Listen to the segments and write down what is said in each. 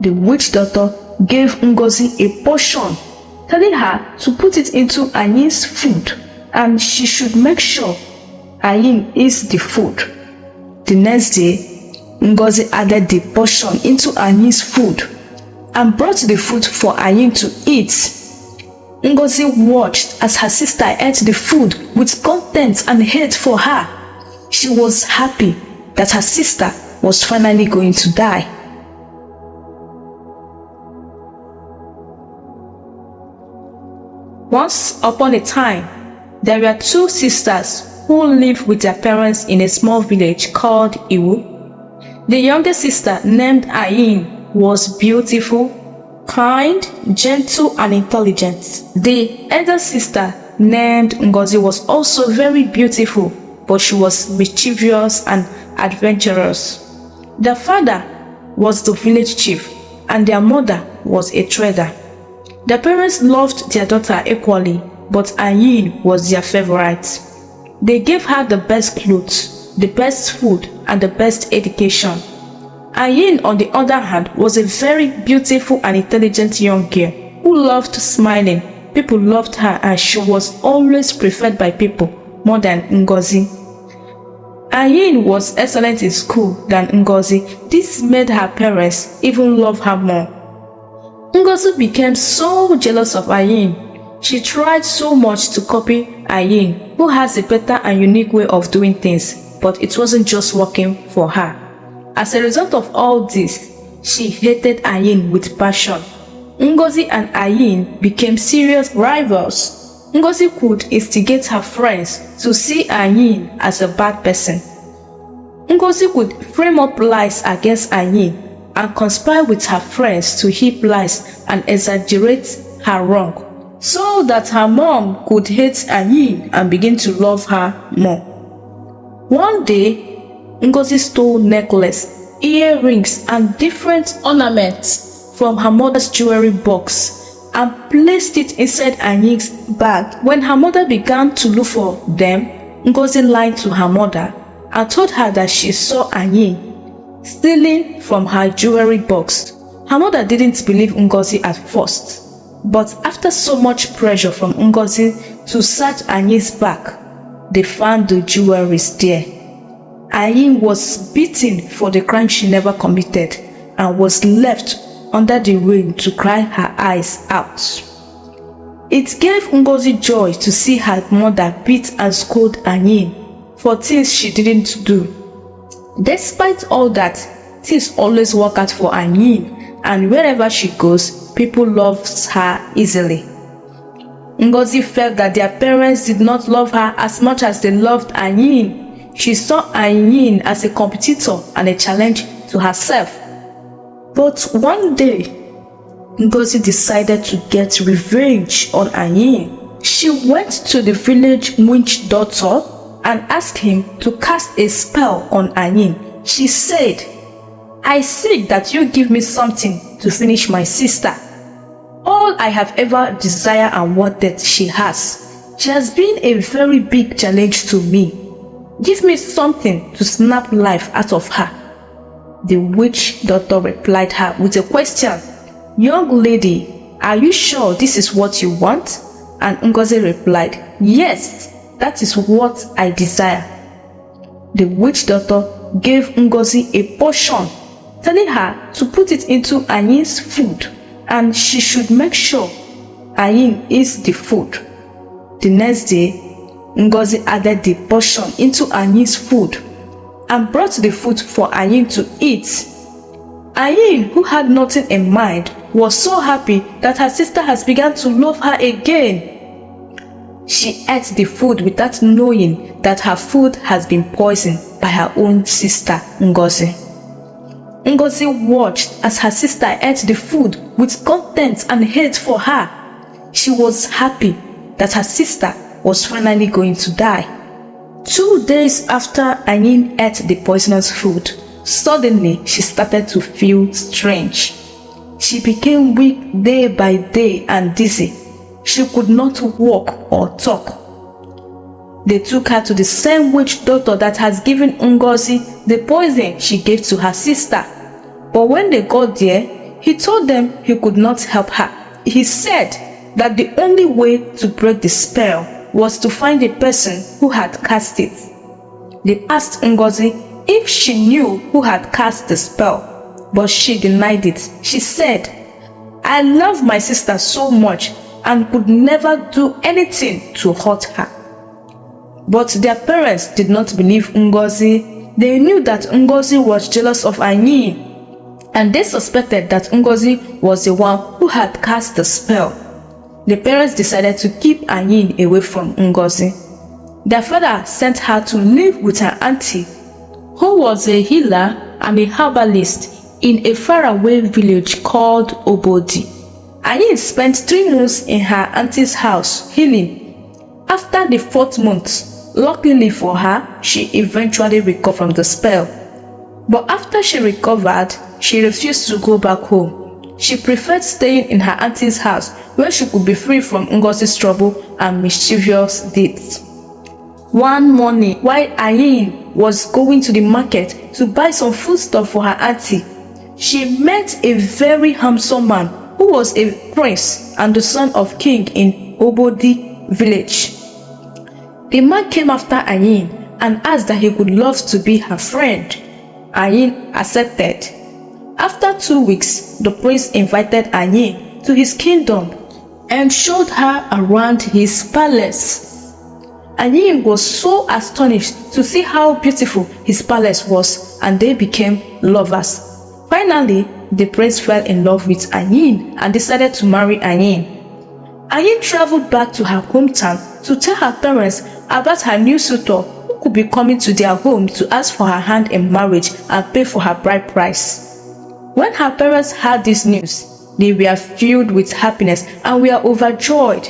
The witch doctor gave Ngozi a potion, telling her to put it into Anyin's food and she should make sure Anyin eats the food. The next day, Ngozi added the potion into Anyin's food and brought the food for Anyin to eat. Ngozi watched as her sister ate the food with contempt and hate for her. She was happy that her sister was finally going to die. Once upon a time, there were two sisters who lived with their parents in a small village called Iwu. The younger sister, named Anyin, was beautiful, kind, gentle, and intelligent. The elder sister, named Ngozi, was also very beautiful, but she was mischievous and adventurous. Their father was the village chief, and their mother was a trader. Their parents loved their daughter equally, but Anyin was their favorite. They gave her the best clothes, the best food, and the best education. Anyin, on the other hand, was a very beautiful and intelligent young girl who loved smiling. People loved her and she was always preferred by people more than Ngozi. Anyin was excellent in school than Ngozi. This made her parents even love her more. Ngozi became so jealous of Anyin. She tried so much to copy Anyin, who has a better and unique way of doing things, but it wasn't just working for her. As a result of all this, she hated Anyin with passion. Ngozi and Anyin became serious rivals. Ngozi could instigate her friends to see Anyin as a bad person. Ngozi could frame up lies against Anyin and conspire with her friends to heap lies and exaggerate her wrong, so that her mom could hate Anyin and begin to love her more. One day, Ngozi stole necklace, earrings, and different ornaments from her mother's jewelry box and placed it inside Anyin's bag. When her mother began to look for them, Ngozi lied to her mother and told her that she saw Anyin stealing from her jewelry box. Her mother didn't believe Ngozi at first, but after so much pressure from Ngozi to search Anyin's bag, they found the jewelries there. Anyin was beaten for the crime she never committed and was left under the rain to cry her eyes out. It gave Ngozi joy to see her mother beat and scold Anyin for things she didn't do. Despite all that, things always work out for Anyin, and wherever she goes, people love her easily. Ngozi felt that their parents did not love her as much as they loved Anyin. She saw Anyin as a competitor and a challenge to herself. But one day, Ngozi decided to get revenge on Anyin. She went to the village witch doctor and asked him to cast a spell on Anyin. She said, "I seek that you give me something to finish my sister. All I have ever desired and wanted she has. She has been a very big challenge to me. Give me something to snap life out of her." The witch doctor replied her with a question. "Young lady, are you sure this is what you want?" And Ngozi replied, "Yes, that is what I desire." The witch doctor gave Ngozi a potion, telling her to put it into Anyin's food and she should make sure Anyin eats the food. The next day, Ngozi added the potion into Anyin's food and brought the food for Anyin to eat. Anyin, who had nothing in mind, was so happy that her sister has begun to love her again. She ate the food without knowing that her food has been poisoned by her own sister, Ngozi. Ngozi watched as her sister ate the food with contempt and hate for her. She was happy that her sister was finally going to die. 2 days after Anyin ate the poisonous food, suddenly she started to feel strange. She became weak day by day and dizzy. She could not walk or talk. They took her to the same witch doctor that has given Ngozi the poison she gave to her sister. But when they got there, He told them he could not help her. He said that the only way to break the spell was to find a person who had cast it. They asked Ngozi if she knew who had cast the spell, but she denied it. She said, "I love my sister so much and could never do anything to hurt her." But their parents did not believe Ngozi. They knew that Ngozi was jealous of Anyin, and they suspected that Ngozi was the one who had cast the spell. The parents decided to keep Anyin away from Ngozi. Their father sent her to live with her auntie, who was a healer and a herbalist in a faraway village called Obodi. Anyin spent 3 months in her auntie's house healing. After the 4th month, luckily for her, she eventually recovered from the spell. But after she recovered, she refused to go back home. She preferred staying in her auntie's house where she could be free from Ngozi's trouble and mischievous deeds. One morning, while Anyin was going to the market to buy some foodstuff for her auntie, she met a very handsome man who was a prince and the son of king in Obodi village. The man came after Anyin and asked that he would love to be her friend. Anyin accepted. After 2 weeks, the prince invited Anyin to his kingdom and showed her around his palace. Anyin was so astonished to see how beautiful his palace was, and they became lovers. Finally, the prince fell in love with Anyin and decided to marry Anyin. Anyin traveled back to her hometown to tell her parents about her new suitor who could be coming to their home to ask for her hand in marriage and pay for her bride price. When her parents heard this news, they were filled with happiness and were overjoyed.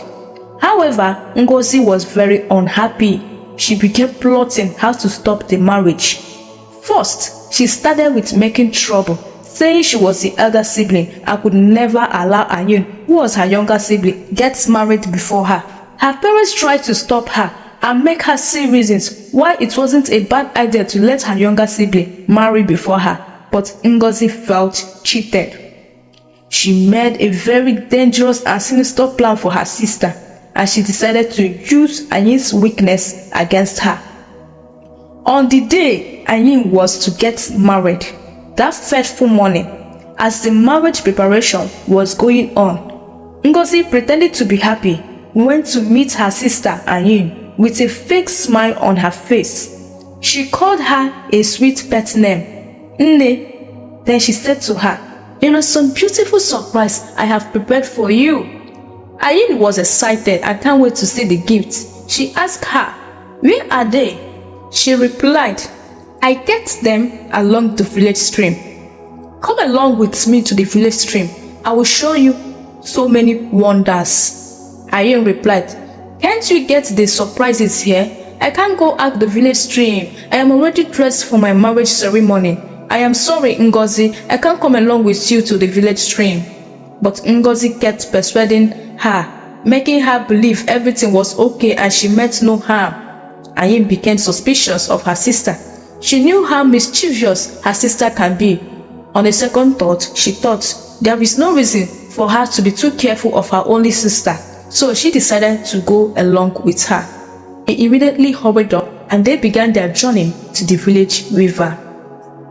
However, Ngozi was very unhappy. She began plotting how to stop the marriage. First, she started with making trouble, saying she was the elder sibling and could never allow Anyin, who was her younger sibling, get married before her. Her parents tried to stop her and make her see reasons why it wasn't a bad idea to let her younger sibling marry before her, but Ngozi felt cheated. She made a very dangerous and sinister plan for her sister, and she decided to use Anyin's weakness against her. On the day Anyin was to get married, that fateful morning, as the marriage preparation was going on, Ngozi pretended to be happy, went to meet her sister Anyin with a fake smile on her face. She called her a sweet pet name, Nne. Then she said to her, "There is some beautiful surprise I have prepared for you." Anyin was excited and can't wait to see the gifts. She asked her, "Where are they?" She replied, "I get them along the village stream. Come along with me to the village stream. I will show you so many wonders." Anyin replied, "Can't you get the surprises here? I can't go at the village stream. I am already dressed for my marriage ceremony. I am sorry, Ngozi, I can't come along with you to the village stream." But Ngozi kept persuading her, making her believe everything was okay and she meant no harm. Anyin became suspicious of her sister. She knew how mischievous her sister can be. On a second thought, she thought there is no reason for her to be too careful of her only sister, so she decided to go along with her. He immediately hurried up and they began their journey to the village river.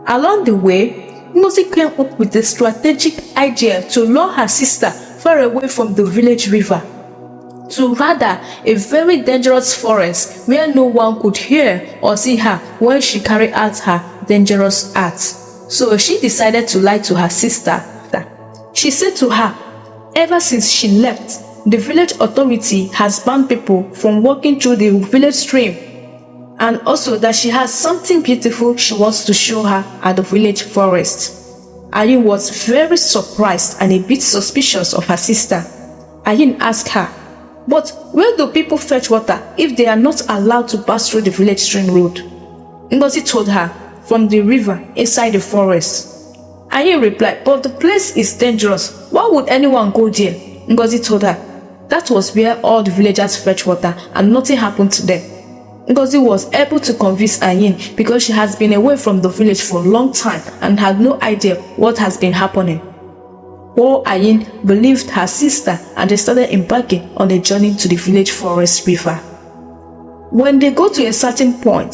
Along the way, Ngozi came up with a strategic idea to lure her sister far away from the village river, to rather a very dangerous forest where no one could hear or see her when she carried out her dangerous acts. So she decided to lie to her sister. She said to her, ever since she left, the village authority has banned people from walking through the village stream, and also that she has something beautiful she wants to show her at the village forest. Anyin was very surprised and a bit suspicious of her sister. Anyin asked her, "But where do people fetch water if they are not allowed to pass through the village stream road?" Ngozi told her, "From the river inside the forest." Anyin replied, "But the place is dangerous. Why would anyone go there?" Ngozi told her, "That was where all the villagers fetch water and nothing happened to them." Ngozi was able to convince Anyin because she has been away from the village for a long time and had no idea what has been happening. Poor Anyin believed her sister and they started embarking on a journey to the village forest river. When they got to a certain point,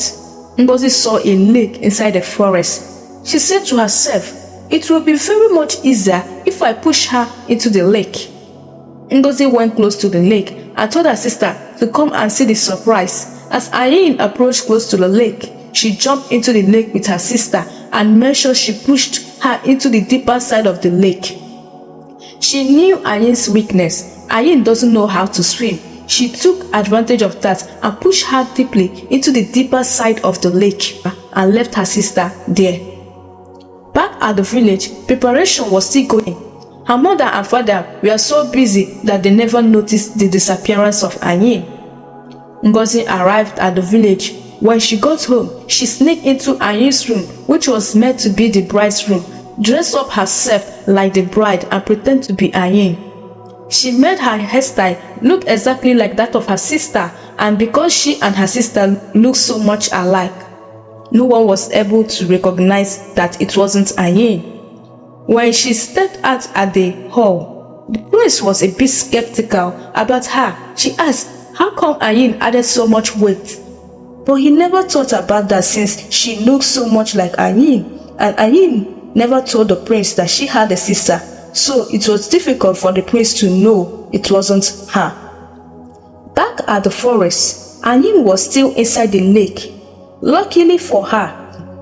Ngozi saw a lake inside the forest. She said to herself, "It will be very much easier if I push her into the lake." Ngozi went close to the lake and told her sister to come and see the surprise. As Anyin approached close to the lake, she jumped into the lake with her sister and made sure she pushed her into the deeper side of the lake. She knew Anyin's weakness. Anyin doesn't know how to swim. She took advantage of that and pushed her deeply into the deeper side of the lake and left her sister there. Back at the village, preparation was still going. Her mother and father were so busy that they never noticed the disappearance of Anyin. Ngozi arrived at the village. When she got home, she sneaked into Anyin's room, which was meant to be the bride's room, dressed up herself like the bride and pretended to be Anyin. She made her hairstyle look exactly like that of her sister, and because she and her sister looked so much alike, no one was able to recognize that it wasn't Anyin. When she stepped out at the hall, the prince was a bit skeptical about her. She asked, how come Anyin added so much weight? But he never thought about that since she looked so much like Anyin, and Anyin never told the prince that she had a sister, so it was difficult for the prince to know it wasn't her. Back at the forest, Anyin was still inside the lake. Luckily for her,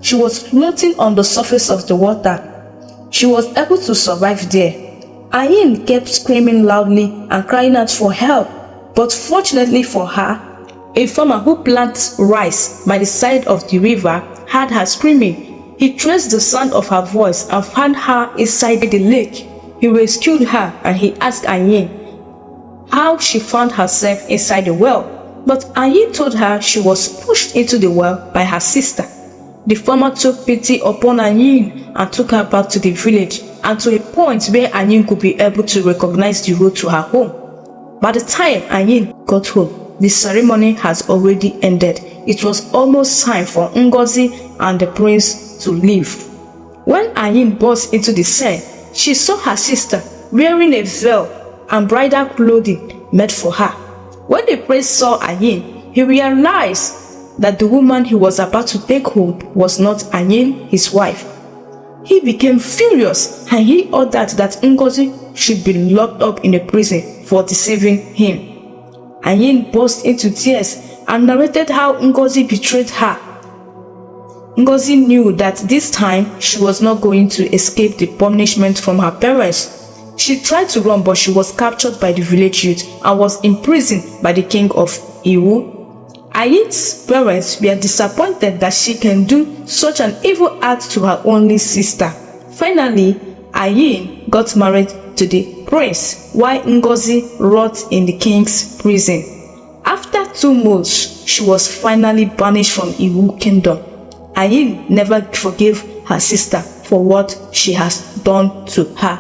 she was floating on the surface of the water. She was able to survive there. Anyin kept screaming loudly and crying out for help, but fortunately for her, a farmer who plants rice by the side of the river heard her screaming. He traced the sound of her voice and found her inside the lake. He rescued her and he asked Anyin how she found herself inside the well, but Anyin told her she was pushed into the well by her sister. The farmer took pity upon Anyin and took her back to the village and to a point where Anyin could be able to recognize the road to her home. By the time Anyin got home, the ceremony has already ended. It was almost time for Ngozi and the prince to leave. When Anyin burst into the cell, she saw her sister wearing a veil and bridal clothing made for her. When the prince saw Anyin, he realized that the woman he was about to take home was not Anyin, his wife. He became furious and he ordered that Ngozi should be locked up in a prison for deceiving him. Anyin burst into tears and narrated how Ngozi betrayed her. Ngozi knew that this time she was not going to escape the punishment from her parents. She tried to run, but she was captured by the village youth and was imprisoned by the king of Iwu. Anyin's parents were disappointed that she can do such an evil act to her only sister. Finally, Anyin got married to the prince, while Ngozi rot in the king's prison. After 2 months, she was finally banished from Iwu kingdom. Anyin never forgave her sister for what she has done to her.